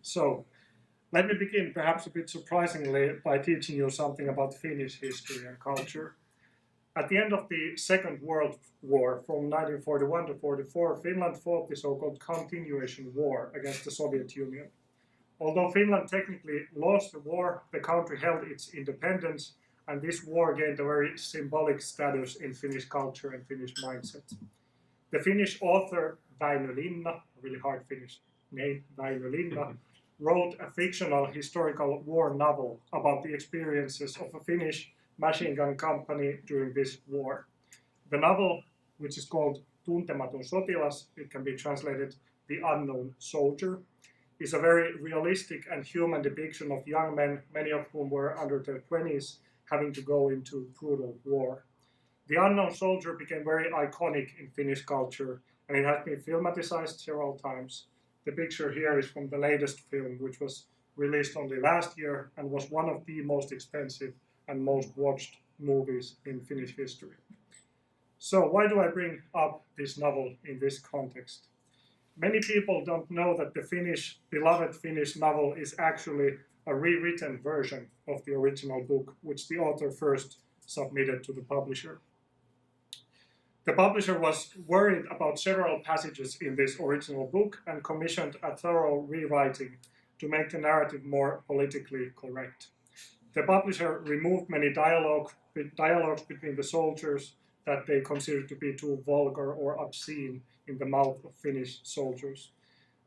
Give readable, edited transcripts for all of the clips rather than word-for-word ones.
So, let me begin, perhaps a bit surprisingly, by teaching you something about Finnish history and culture. At the end of the Second World War, from 1941 to 44, Finland fought the so-called continuation war against the Soviet Union. Although Finland technically lost the war, the country held its independence, and this war gained a very symbolic status in Finnish culture and Finnish mindset. The Finnish author Väinö Linna, really hard Finnish name, Väinö Linna, wrote a fictional historical war novel about the experiences of a Finnish machine gun company during this war. The novel, which is called Tuntematon sotilas, it can be translated The Unknown Soldier, is a very realistic and human depiction of young men, many of whom were under their 20s, having to go into brutal war. The Unknown Soldier became very iconic in Finnish culture, and it has been filmatized several times. The picture here is from the latest film, which was released only last year and was one of the most expensive and most watched movies in Finnish history. So why do I bring up this novel in this context? Many people don't know that the beloved Finnish novel is actually a rewritten version of the original book, which the author first submitted to the publisher. The publisher was worried about several passages in this original book and commissioned a thorough rewriting to make the narrative more politically correct. The publisher removed many dialogues between the soldiers that they considered to be too vulgar or obscene in the mouth of Finnish soldiers.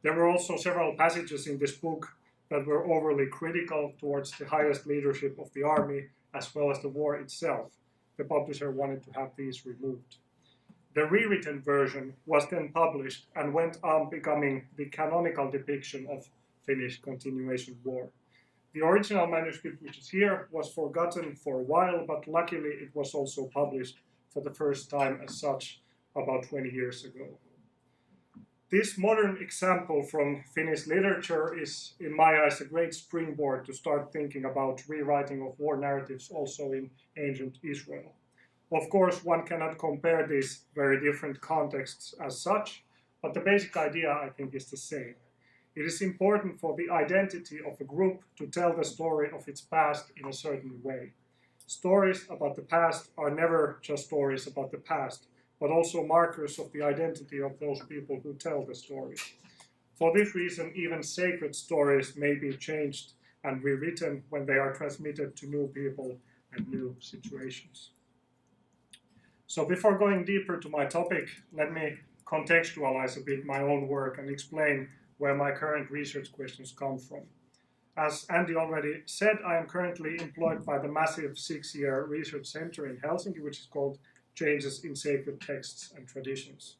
There were also several passages in this book that were overly critical towards the highest leadership of the army as well as the war itself. The publisher wanted to have these removed. The rewritten version was then published and went on becoming the canonical depiction of Finnish continuation war. The original manuscript, which is here, was forgotten for a while, but luckily it was also published for the first time as such about 20 years ago. This modern example from Finnish literature is, in my eyes, a great springboard to start thinking about rewriting of war narratives also in ancient Israel. Of course, one cannot compare these very different contexts as such, but the basic idea, I think, is the same. It is important for the identity of a group to tell the story of its past in a certain way. Stories about the past are never just stories about the past, but also markers of the identity of those people who tell the story. For this reason, even sacred stories may be changed and rewritten when they are transmitted to new people and new situations. So before going deeper to my topic, let me contextualize a bit my own work and explain where my current research questions come from. As Andy already said, I am currently employed by the massive 6-year research center in Helsinki, which is called Changes in Sacred Texts and Traditions.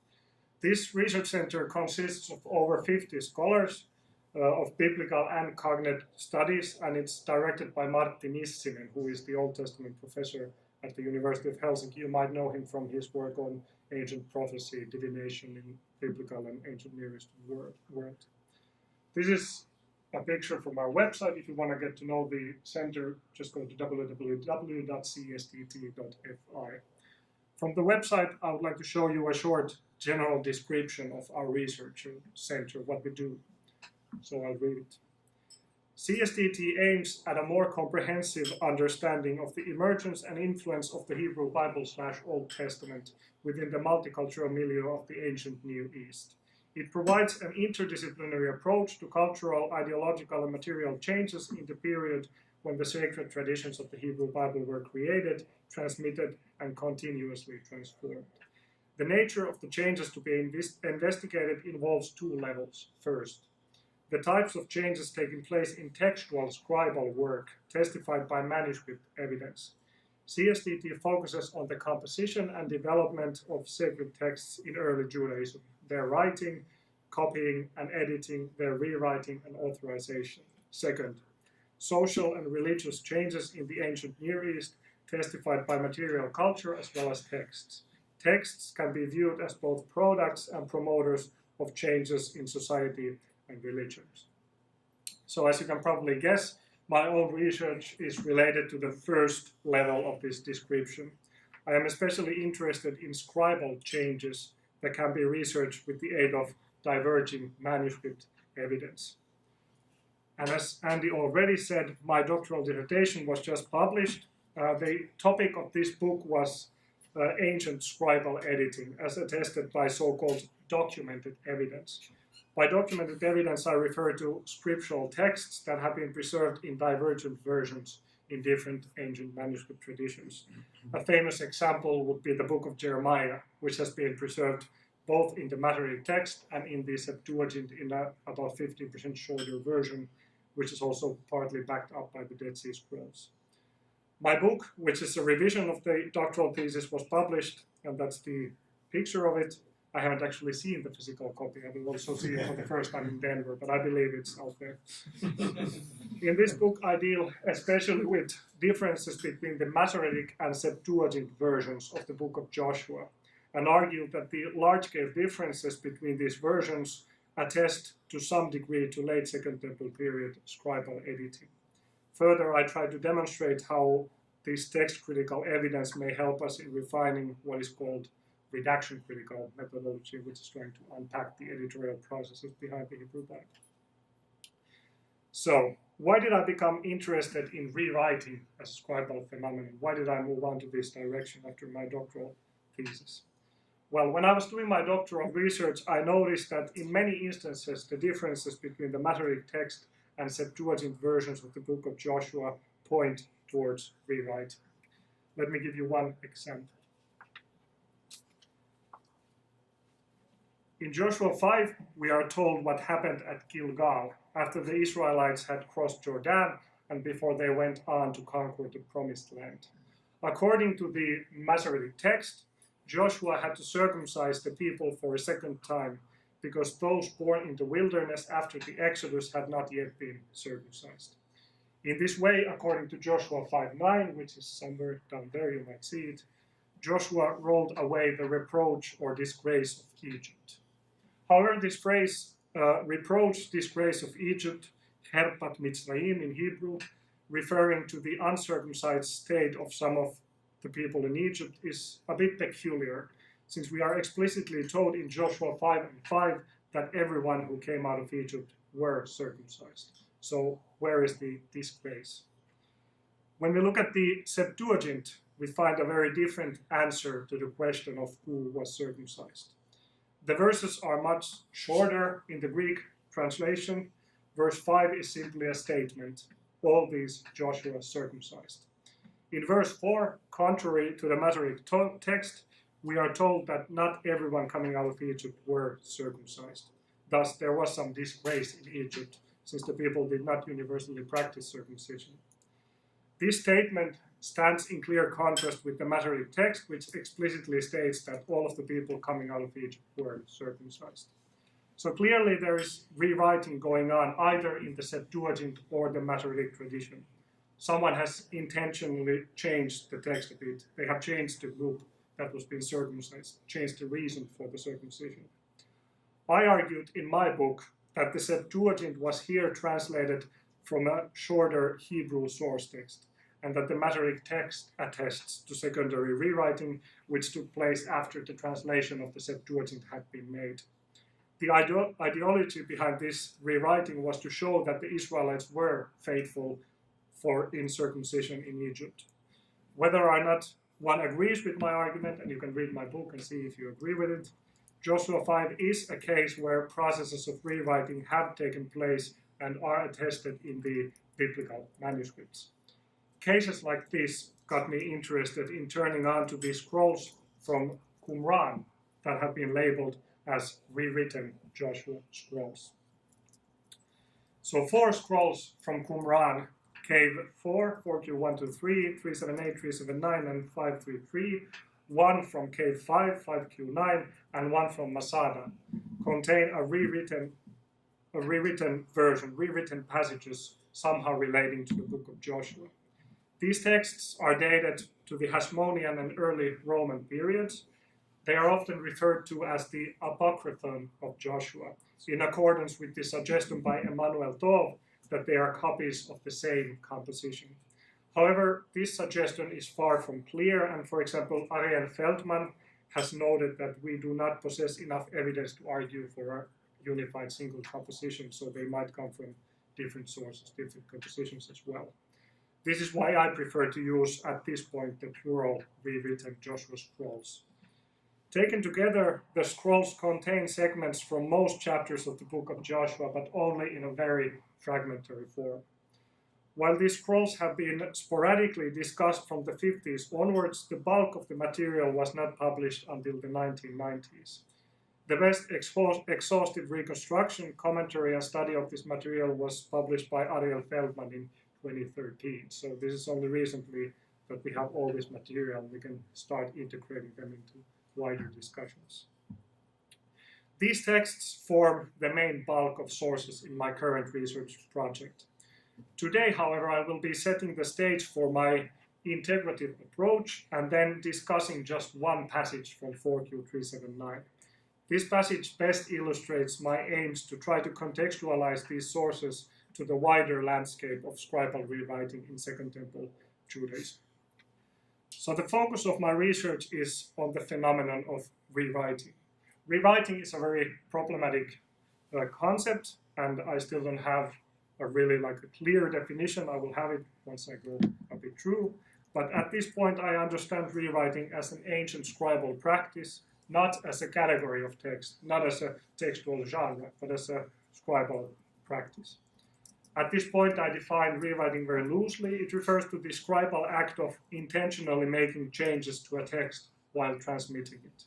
This research center consists of over 50 scholars of biblical and cognitive studies, and it's directed by Martti Nissinen, who is the Old Testament professor at the University of Helsinki. You might know him from his work on ancient prophecy, divination in biblical and ancient Near Eastern world. This is a picture from our website. If you want to get to know the center, just go to www.cstt.fi. From the website, I would like to show you a short general description of our research center, what we do. So I'll read it. CSTT aims at a more comprehensive understanding of the emergence and influence of the Hebrew Bible/Old Testament within the multicultural milieu of the ancient Near East. It provides an interdisciplinary approach to cultural, ideological, and material changes in the period when the sacred traditions of the Hebrew Bible were created, transmitted, and continuously transformed. The nature of the changes to be investigated involves two levels. First, the types of changes taking place in textual scribal work, testified by manuscript evidence. CSTT focuses on the composition and development of sacred texts in early Judaism, their writing, copying and editing, their rewriting and authorization. Second, social and religious changes in the ancient Near East, testified by material culture as well as texts. Texts can be viewed as both products and promoters of changes in society and religions. So as you can probably guess, my own research is related to the first level of this description. I am especially interested in scribal changes that can be researched with the aid of diverging manuscript evidence. And as Andy already said, my doctoral dissertation was just published. The topic of this book was ancient scribal editing, as attested by so-called documented evidence. By documented evidence, I refer to scriptural texts that have been preserved in divergent versions in different ancient manuscript traditions. A famous example would be the book of Jeremiah, which has been preserved both in the Masoretic text and in the Septuagint in about 15% shorter version, which is also partly backed up by the Dead Sea Scrolls. My book, which is a revision of the doctoral thesis, was published, and that's the picture of it. I haven't actually seen the physical copy. I will also see it for the first time in Denver, but I believe it's out there. In this book, I deal especially with differences between the Masoretic and Septuagint versions of the book of Joshua, and argue that the large-scale differences between these versions attest to some degree to late Second Temple period scribal editing. Further, I try to demonstrate how this text-critical evidence may help us in refining what is called redaction-critical methodology, which is trying to unpack the editorial processes behind the Hebrew Bible. So, why did I become interested in rewriting as a scribal phenomenon? Why did I move on to this direction after my doctoral thesis? Well, when I was doing my doctoral research, I noticed that in many instances, the differences between the Masoretic text and Septuagint versions of the book of Joshua point towards rewriting. Let me give you one example. In Joshua 5, we are told what happened at Gilgal after the Israelites had crossed Jordan and before they went on to conquer the Promised Land. According to the Masoretic text, Joshua had to circumcise the people for a second time because those born in the wilderness after the Exodus had not yet been circumcised. In this way, according to Joshua 5:9, which is somewhere down there, you might see it, Joshua rolled away the reproach or disgrace of Egypt. However, this phrase, reproach, disgrace of Egypt, herpat Mitzrayim in Hebrew, referring to the uncircumcised state of some of the people in Egypt, is a bit peculiar, since we are explicitly told in Joshua 5:5 that everyone who came out of Egypt were circumcised. So where is the disgrace? When we look at the Septuagint, we find a very different answer to the question of who was circumcised. The verses are much shorter in the Greek translation. Verse 5 is simply a statement, all these Joshua circumcised. In verse 4, contrary to the Masoretic text, we are told that not everyone coming out of Egypt were circumcised. Thus, there was some disgrace in Egypt, since the people did not universally practice circumcision. This statement stands in clear contrast with the Masoretic text, which explicitly states that all of the people coming out of Egypt were circumcised. So clearly there is rewriting going on either in the Septuagint or the Masoretic tradition. Someone has intentionally changed the text a bit. They have changed the group that was being circumcised, changed the reason for the circumcision. I argued in my book that the Septuagint was here translated from a shorter Hebrew source text, and that the Masoretic text attests to secondary rewriting, which took place after the translation of the Septuagint had been made. The ideology behind this rewriting was to show that the Israelites were faithful in circumcision in Egypt. Whether or not one agrees with my argument, and you can read my book and see if you agree with it, Joshua 5 is a case where processes of rewriting have taken place and are attested in the biblical manuscripts. Cases like this got me interested in turning on to these scrolls from Qumran that have been labeled as rewritten Joshua scrolls. So 4 scrolls from Qumran, Cave 4, 4Q123, 378, 379, and 533, 1 from Cave 5, 5Q9, and 1 from Masada, contain a rewritten version, rewritten passages somehow relating to the book of Joshua. These texts are dated to the Hasmonean and early Roman periods. They are often referred to as the Apocryphon of Joshua, in accordance with the suggestion by Emmanuel Tov that they are copies of the same composition. However, this suggestion is far from clear, and for example, Ariel Feldman has noted that we do not possess enough evidence to argue for a unified single composition, so they might come from different sources, different compositions as well. This is why I prefer to use, at this point, the plural rewritten Joshua scrolls. Taken together, the scrolls contain segments from most chapters of the book of Joshua, but only in a very fragmentary form. While these scrolls have been sporadically discussed from the 50s onwards, the bulk of the material was not published until the 1990s. The best exhaustive reconstruction, commentary, and study of this material was published by Ariel Feldman in 2013. So this is only recently that we have all this material. We can start integrating them into wider discussions. These texts form the main bulk of sources in my current research project. Today, however, I will be setting the stage for my integrative approach and then discussing just one passage from 4Q379. This passage best illustrates my aims to try to contextualize these sources to the wider landscape of scribal rewriting in Second Temple Judaism. So the focus of my research is on the phenomenon of rewriting. Rewriting is a very problematic concept, and I still don't have a really a clear definition. I will have it once I go a bit through. But at this point, I understand rewriting as an ancient scribal practice, not as a category of text, not as a textual genre, but as a scribal practice. At this point, I define rewriting very loosely. It refers to the scribal act of intentionally making changes to a text while transmitting it.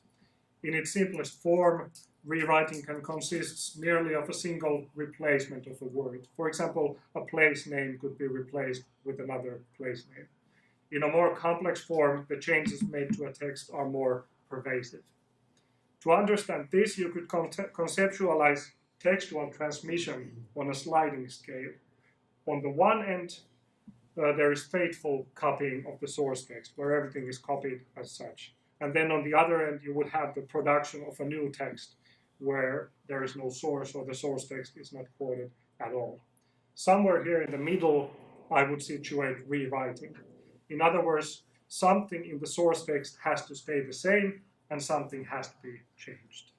In its simplest form, rewriting can consist merely of a single replacement of a word. For example, a place name could be replaced with another place name. In a more complex form, the changes made to a text are more pervasive. To understand this, you could conceptualize textual transmission on a sliding scale. On the one end, there is faithful copying of the source text, where everything is copied as such. And then on the other end, you would have the production of a new text, where there is no source or the source text is not quoted at all. Somewhere here in the middle, I would situate rewriting. In other words, something in the source text has to stay the same and something has to be changed.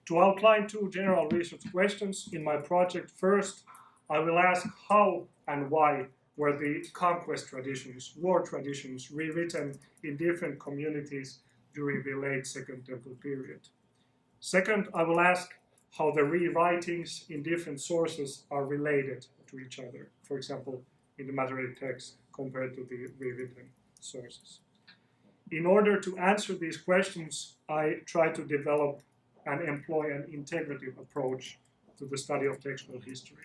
To outline two general research questions in my project, first, I will ask how and why were the conquest traditions, war traditions, rewritten in different communities during the late Second Temple period. Second, I will ask how the rewritings in different sources are related to each other, for example, in the Masoretic text compared to the rewritten sources. In order to answer these questions, I try to develop and employ an integrative approach to the study of textual history.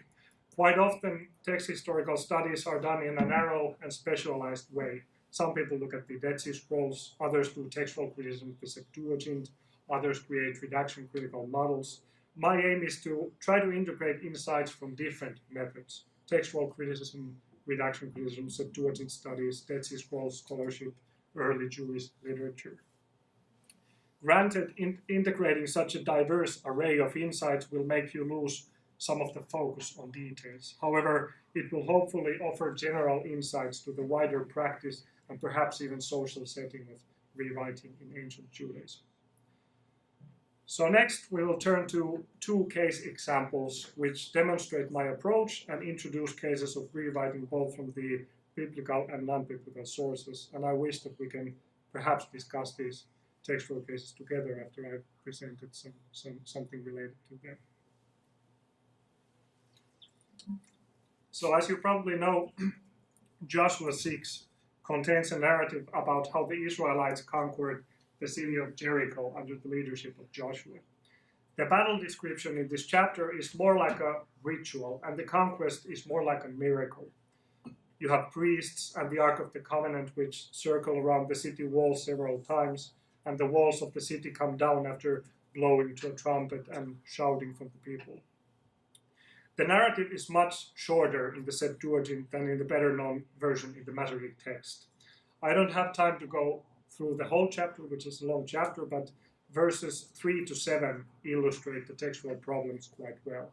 Quite often, text historical studies are done in a narrow and specialized way. Some people look at the Dead Sea Scrolls, others do textual criticism of the Septuagint, others create redaction critical models. My aim is to try to integrate insights from different methods: textual criticism, redaction criticism, Septuagint studies, Dead Sea Scrolls scholarship, early Jewish literature. Granted, integrating such a diverse array of insights will make you lose some of the focus on details. However, it will hopefully offer general insights to the wider practice and perhaps even social setting of rewriting in ancient Judaism. So next, we will turn to two case examples which demonstrate my approach and introduce cases of rewriting both from the biblical and non-biblical sources. And I wish that we can perhaps discuss these textual cases together after I've presented something related to them. So as you probably know, Joshua 6 contains a narrative about how the Israelites conquered the city of Jericho under the leadership of Joshua. The battle description in this chapter is more like a ritual, and the conquest is more like a miracle. You have priests and the Ark of the Covenant which circle around the city walls several times, and the walls of the city come down after blowing to a trumpet and shouting from the people. The narrative is much shorter in the Septuagint than in the better-known version in the Masoretic text. I don't have time to go through the whole chapter, which is a long chapter, but verses 3 to 7 illustrate the textual problems quite well.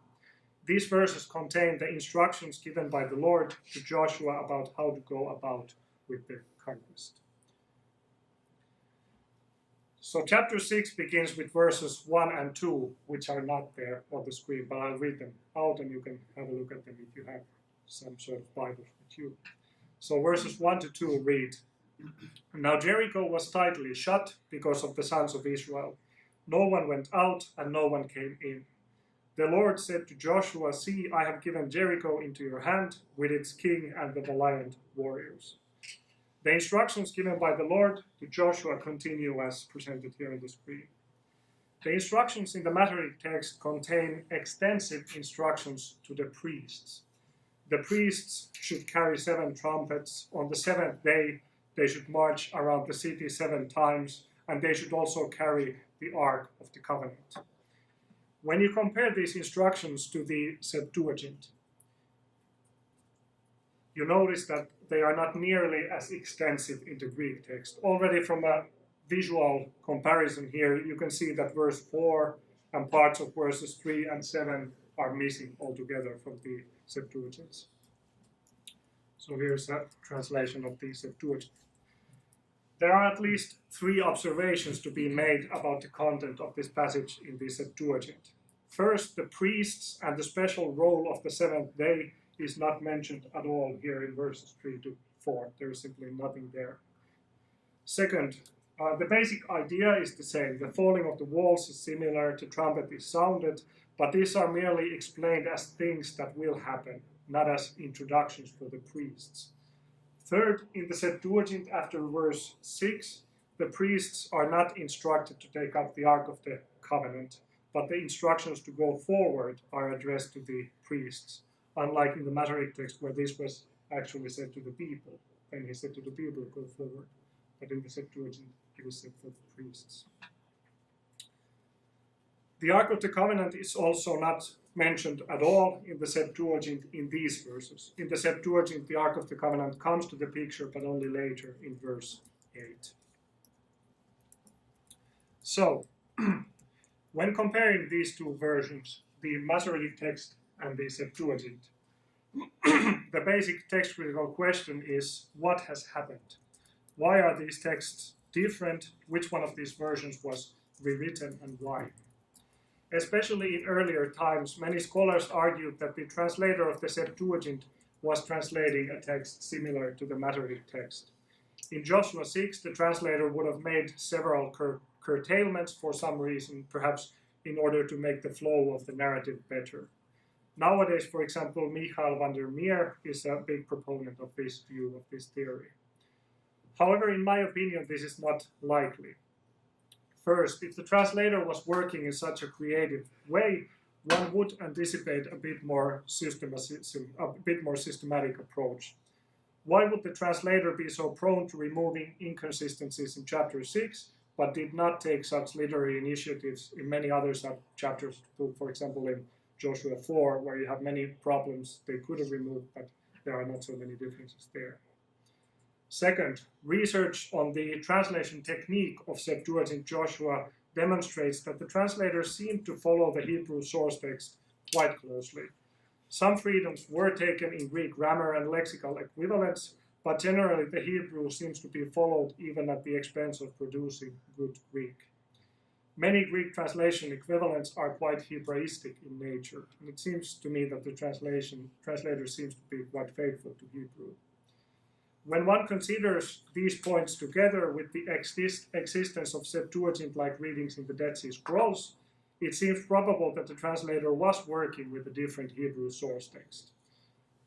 These verses contain the instructions given by the Lord to Joshua about how to go about with the conquest. So chapter 6 begins with verses 1 and 2, which are not there on the screen, but I'll read them out and you can have a look at them if you have some sort of Bible with you. So verses 1 to 2 read, "Now Jericho was tightly shut because of the sons of Israel. No one went out and no one came in. The Lord said to Joshua, 'See, I have given Jericho into your hand with its king and the valiant warriors.'" The instructions given by the Lord to Joshua continue as presented here on the screen. The instructions in the Masoretic text contain extensive instructions to the priests. The priests should carry 7 trumpets. On the 7th day, they should march around the city 7 times, and they should also carry the Ark of the Covenant. When you compare these instructions to the Septuagint, you notice that they are not nearly as extensive in the Greek text. Already from a visual comparison here, you can see that verse 4 and parts of verses 3 and 7 are missing altogether from the Septuagint. So here's a translation of the Septuagint. There are at least 3 observations to be made about the content of this passage in the Septuagint. First, the priests and the special role of the 7th day is not mentioned at all here in verses 3 to 4. There is simply nothing there. Second, the basic idea is the same. The falling of the walls is similar, the trumpet is sounded, but these are merely explained as things that will happen, not as introductions for the priests. Third, in the Septuagint after verse 6, the priests are not instructed to take up the Ark of the Covenant, but the instructions to go forward are addressed to the priests, unlike in the Masoretic text where this was actually said to the people. Then he said to the people, go forward. But in the Septuagint, it was said for the priests. The Ark of the Covenant is also not mentioned at all in the Septuagint in these verses. In the Septuagint, the Ark of the Covenant comes to the picture, but only later in verse 8. So, when comparing these 2 versions, the Masoretic text and the Septuagint, the basic text critical question is, what has happened? Why are these texts different? Which one of these versions was rewritten and why? Especially in earlier times, many scholars argued that the translator of the Septuagint was translating a text similar to the Masoretic text. In Joshua 6, the translator would have made several curtailments for some reason, perhaps in order to make the flow of the narrative better. Nowadays, for example, Michael van der Meer is a big proponent of this view, of this theory. However, in my opinion, this is not likely. First, if the translator was working in such a creative way, one would anticipate a bit more systematic approach. Why would the translator be so prone to removing inconsistencies in chapter 6, but did not take such literary initiatives in many other chapters, for example in Joshua 4, where you have many problems they could have removed, but there are not so many differences there. Second, research on the translation technique of Septuagint Joshua demonstrates that the translators seemed to follow the Hebrew source text quite closely. Some freedoms were taken in Greek grammar and lexical equivalents, but generally the Hebrew seems to be followed even at the expense of producing good Greek. Many Greek translation equivalents are quite Hebraistic in nature, and it seems to me that the translator seems to be quite faithful to Hebrew. When one considers these points together with the existence of Septuagint-like readings in the Dead Sea Scrolls, it seems probable that the translator was working with a different Hebrew source text.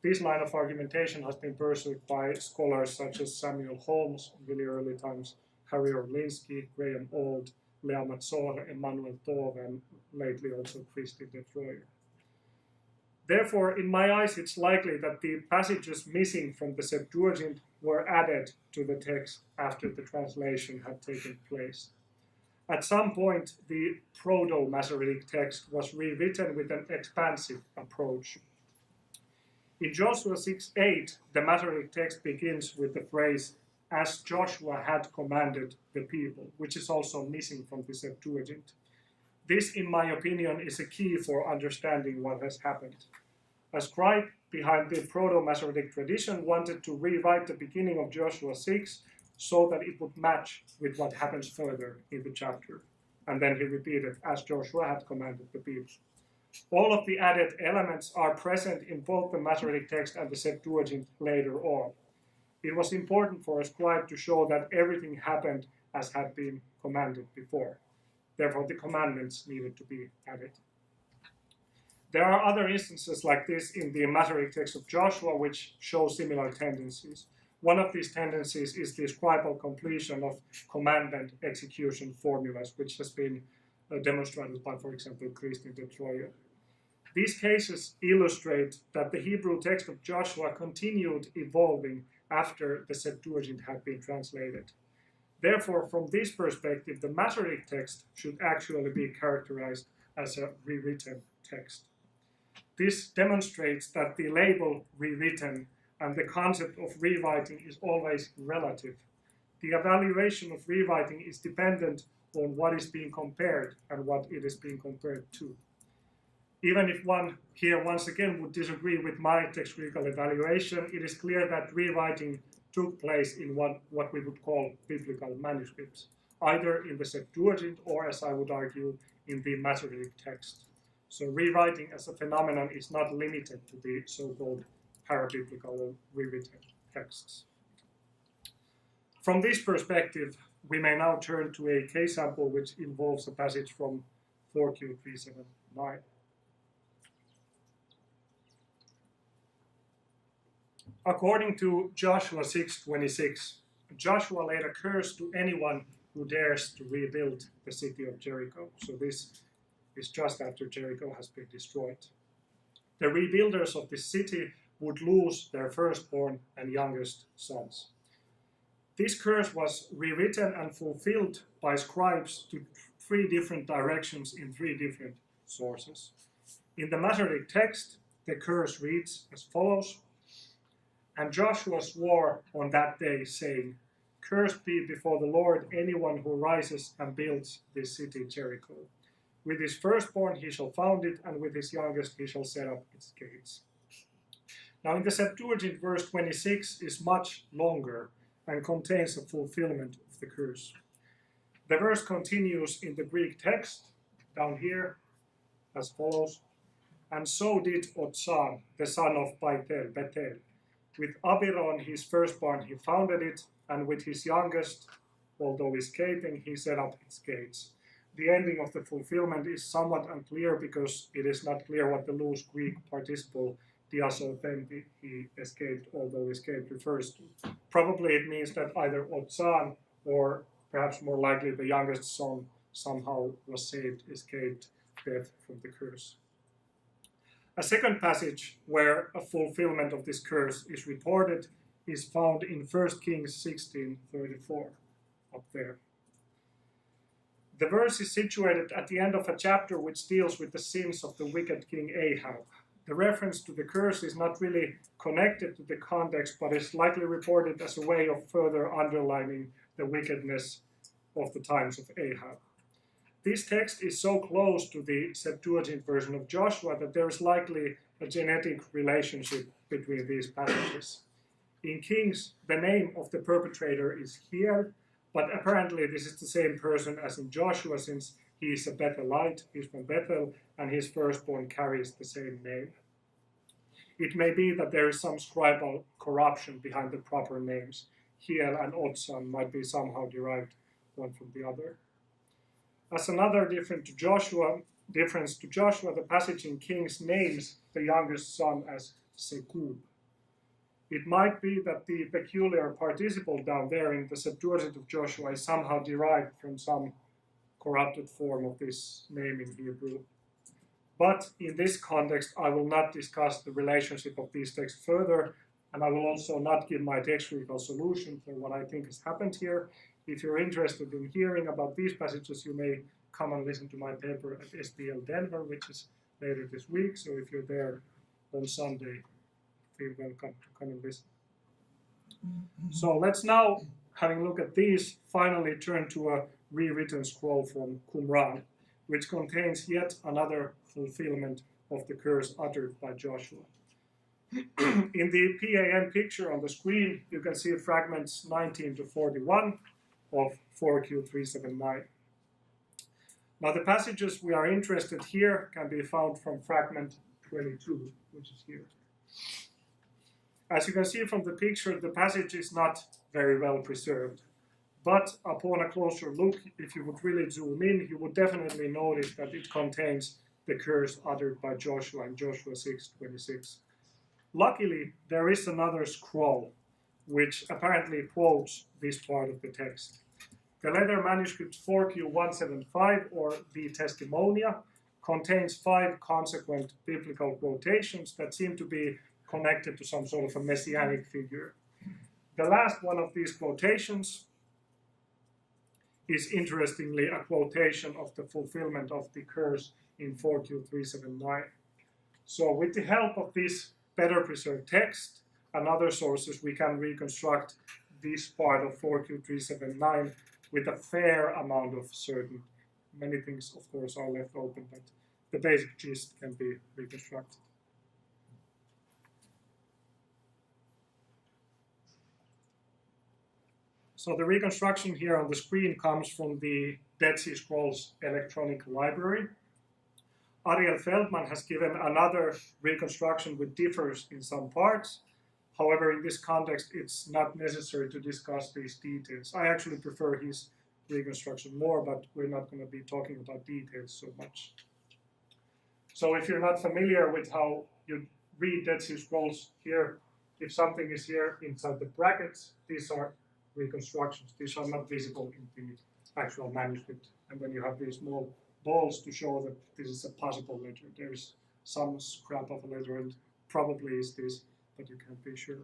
This line of argumentation has been pursued by scholars such as Samuel Holmes in really early times, Harry Orlinsky, Graham Auld, Lea Mazzor, Emmanuel Tove, and lately also Christy de Troyer. Therefore, in my eyes, it's likely that the passages missing from the Septuagint were added to the text after the translation had taken place. At some point, the Proto-Masoretic text was rewritten with an expansive approach. In Joshua 6:8, the Masoretic text begins with the phrase, "as Joshua had commanded the people," which is also missing from the Septuagint. This, in my opinion, is a key for understanding what has happened. A scribe behind the Proto-Masoretic tradition wanted to rewrite the beginning of Joshua 6 so that it would match with what happens further in the chapter. And then he repeated, as Joshua had commanded the people. All of the added elements are present in both the Masoretic text and the Septuagint later on. It was important for a scribe to show that everything happened as had been commanded before. Therefore, the commandments needed to be added. There are other instances like this in the Masoretic text of Joshua which show similar tendencies. One of these tendencies is the scribal completion of commandment execution formulas, which has been demonstrated by, for example, Christine de Troyer. These cases illustrate that the Hebrew text of Joshua continued evolving after the Septuagint had been translated. Therefore, from this perspective, the Masoretic text should actually be characterized as a rewritten text. This demonstrates that the label rewritten and the concept of rewriting is always relative. The evaluation of rewriting is dependent on what is being compared and what it is being compared to. Even if one here once again would disagree with my text critical evaluation, it is clear that rewriting took place in what we would call biblical manuscripts, either in the Septuagint or, as I would argue, in the Masoretic text. So rewriting as a phenomenon is not limited to the so-called parabiblical or rewritten texts. From this perspective, we may now turn to a case sample which involves a passage from 4Q379. According to Joshua 6:26, Joshua laid a curse to anyone who dares to rebuild the city of Jericho. So this is just after Jericho has been destroyed. The rebuilders of the city would lose their firstborn and youngest sons. This curse was rewritten and fulfilled by scribes to three different directions in three different sources. In the Masoretic text, the curse reads as follows: "And Joshua swore on that day, saying, Cursed be before the Lord anyone who rises and builds this city Jericho. With his firstborn he shall found it, and with his youngest he shall set up its gates." Now in the Septuagint, verse 26 is much longer and contains a fulfillment of the curse. The verse continues in the Greek text, down here, as follows: "And so did Otzan, the son of Bethel. With Abiron his firstborn he founded it, and with his youngest, although escaping, he set up its gates." The ending of the fulfillment is somewhat unclear because it is not clear what the loose Greek participle diasothenti, he escaped, although escaped, refers to. Probably it means that either Otzan or perhaps more likely the youngest son somehow was saved, escaped death from the curse. A second passage where a fulfillment of this curse is reported is found in 1 Kings 16:34, up there. The verse is situated at the end of a chapter which deals with the sins of the wicked king Ahab. The reference to the curse is not really connected to the context, but is likely reported as a way of further underlining the wickedness of the times of Ahab. This text is so close to the Septuagint version of Joshua that there is likely a genetic relationship between these passages. In Kings, the name of the perpetrator is Thiel, but apparently this is the same person as in Joshua, since he is a Bethelite, he's from Bethel, and his firstborn carries the same name. It may be that there is some scribal corruption behind the proper names. Thiel and Otzan might be somehow derived one from the other. As another difference to Joshua, the passage in Kings names the youngest son as Sekub. It might be that the peculiar participle down there in the Septuagint of Joshua is somehow derived from some corrupted form of this name in Hebrew. But in this context, I will not discuss the relationship of these texts further, and I will also not give my textual solution for what I think has happened here. If you're interested in hearing about these passages, you may come and listen to my paper at SPL Denver, which is later this week. So if you're there on Sunday, feel welcome to come and listen. So let's now, having looked at these, finally turn to a rewritten scroll from Qumran, which contains yet another fulfillment of the curse uttered by Joshua. In the PAN picture on the screen, you can see fragments 19 to 41 of 4Q379. Now the passages we are interested here can be found from fragment 22, which is here. As you can see from the picture, the passage is not very well preserved. But upon a closer look, if you would really zoom in, you would definitely notice that it contains the curse uttered by Joshua in Joshua 6:26. Luckily, there is another scroll which apparently quotes this part of the text. The letter manuscript 4Q175, or the Testimonia, contains 5 consequent biblical quotations that seem to be connected to some sort of a messianic figure. The last one of these quotations is interestingly a quotation of the fulfillment of the curse in 4Q379. So with the help of this better preserved text and other sources, we can reconstruct this part of 4Q379 with a fair amount of certainty. Many things, of course, are left open, but the basic gist can be reconstructed. So the reconstruction here on the screen comes from the Dead Sea Scrolls electronic library. Ariel Feldman has given another reconstruction which differs in some parts. However, in this context, it's not necessary to discuss these details. I actually prefer his reconstruction more, but we're not going to be talking about details so much. So if you're not familiar with how you read Dead Sea Scrolls here, if something is here inside the brackets, these are reconstructions. These are not visible in the actual manuscript. And then you have these small balls to show that this is a possible letter. There is some scrap of a letter, and probably is this, but you can't be sure.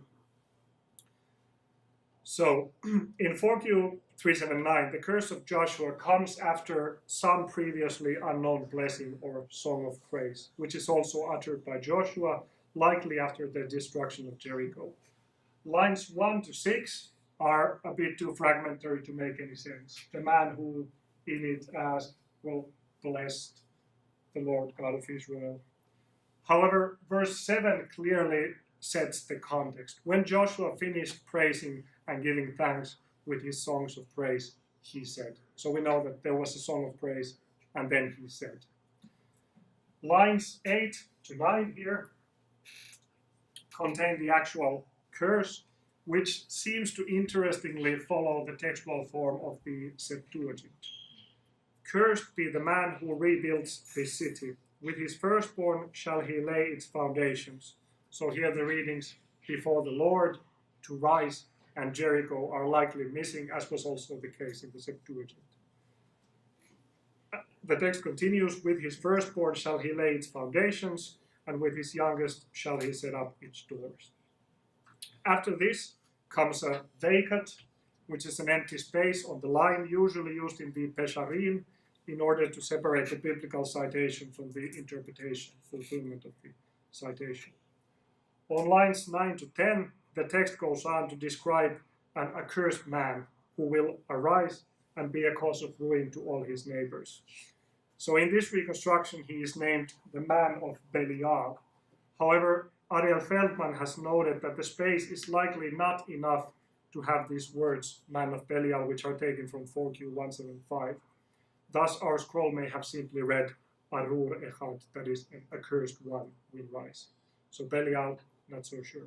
So in 4Q379, the curse of Joshua comes after some previously unknown blessing or song of praise, which is also uttered by Joshua, likely after the destruction of Jericho. Lines 1 to 6 are a bit too fragmentary to make any sense. The man who in it asked, well, blessed the Lord God of Israel. However, verse 7 clearly sets the context. When Joshua finished praising and giving thanks with his songs of praise, he said. So we know that there was a song of praise, and then he said. Lines 8 to 9 here contain the actual curse, which seems to interestingly follow the textual form of the Septuagint. Cursed be the man who rebuilds this city. With his firstborn shall he lay its foundations. So here the readings before the Lord, to rise, and Jericho are likely missing, as was also the case in the Septuagint. The text continues, with his firstborn shall he lay its foundations, and with his youngest shall he set up its doors. After this comes a vacant, which is an empty space on the line, usually used in the Pesharim, in order to separate the biblical citation from the interpretation, fulfillment of the citation. On lines 9 to 10, the text goes on to describe an accursed man who will arise and be a cause of ruin to all his neighbors. So in this reconstruction, he is named the man of Belial. However, Ariel Feldman has noted that the space is likely not enough to have these words, man of Belial, which are taken from 4Q175. Thus, our scroll may have simply read Arur Echad, that is, an accursed one will rise. So Belial, not so sure.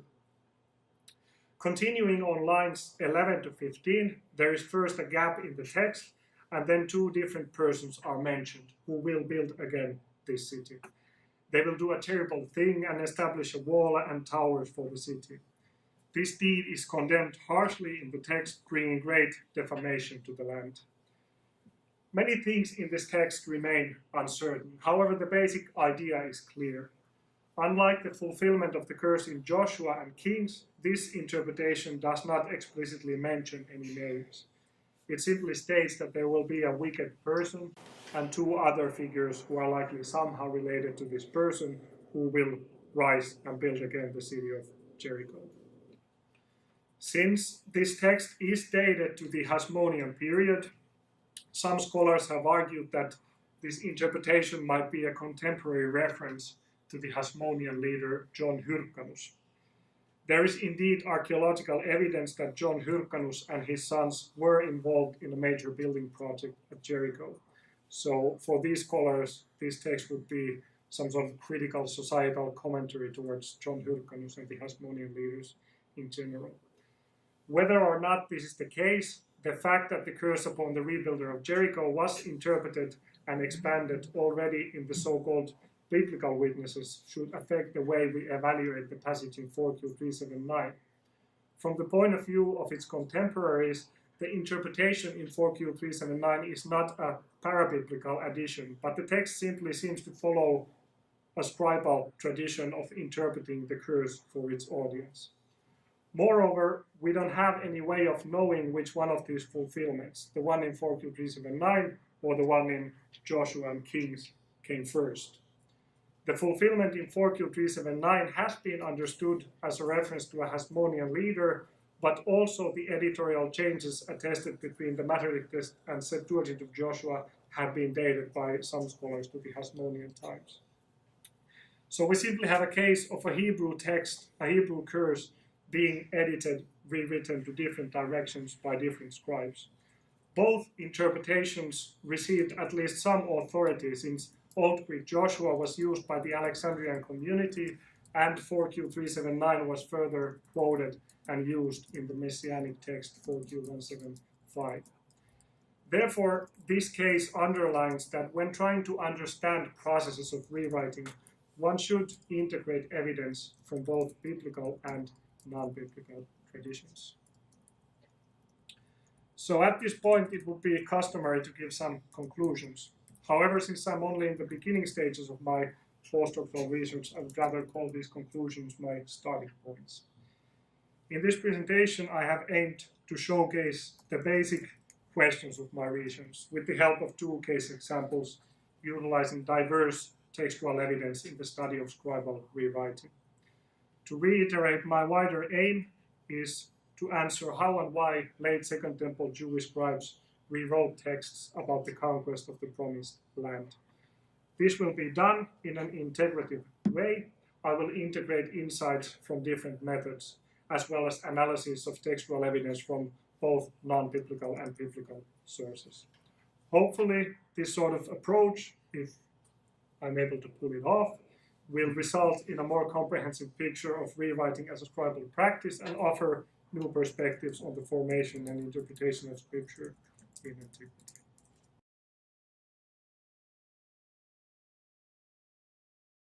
Continuing on lines 11 to 15, there is first a gap in the text, and then 2 different persons are mentioned who will build again this city. They will do a terrible thing and establish a wall and towers for the city. This deed is condemned harshly in the text, bringing great defamation to the land. Many things in this text remain uncertain. However, the basic idea is clear. Unlike the fulfillment of the curse in Joshua and Kings, this interpretation does not explicitly mention any names. It simply states that there will be a wicked person and 2 other figures who are likely somehow related to this person who will rise and build again the city of Jericho. Since this text is dated to the Hasmonean period, some scholars have argued that this interpretation might be a contemporary reference to the Hasmonean leader John Hyrcanus. There is indeed archaeological evidence that John Hyrkanus and his sons were involved in a major building project at Jericho. So for these scholars, this text would be some sort of critical societal commentary towards John Hyrkanus and the Hasmonean leaders in general. Whether or not this is the case, the fact that the curse upon the rebuilder of Jericho was interpreted and expanded already in the so-called biblical witnesses should affect the way we evaluate the passage in 4Q379. From the point of view of its contemporaries, the interpretation in 4Q379 is not a parabiblical addition, but the text simply seems to follow a scribal tradition of interpreting the curse for its audience. Moreover, we don't have any way of knowing which one of these fulfillments, the one in 4Q379 or the one in Joshua and Kings, came first. The fulfillment in 4Q379 has been understood as a reference to a Hasmonean leader, but also the editorial changes attested between the Masoretic text and Septuagint of Joshua have been dated by some scholars to the Hasmonean times. So we simply have a case of a Hebrew text, a Hebrew curse, being edited, rewritten to different directions by different scribes. Both interpretations received at least some authority, since Old Greek Joshua was used by the Alexandrian community, and 4Q379 was further quoted and used in the Messianic text 4Q175. Therefore, this case underlines that when trying to understand processes of rewriting, one should integrate evidence from both biblical and non-biblical traditions. So at this point, it would be customary to give some conclusions. However, since I'm only in the beginning stages of my postdoctoral research, I would rather call these conclusions my starting points. In this presentation, I have aimed to showcase the basic questions of my research with the help of two case examples utilizing diverse textual evidence in the study of scribal rewriting. To reiterate, my wider aim is to answer how and why late Second Temple Jewish scribes rewrote texts about the conquest of the Promised Land. This will be done in an integrative way. I will integrate insights from different methods, as well as analysis of textual evidence from both non-biblical and biblical sources. Hopefully, this sort of approach, if I'm able to pull it off, will result in a more comprehensive picture of rewriting as a scribal practice and offer new perspectives on the formation and interpretation of scripture in antiquity.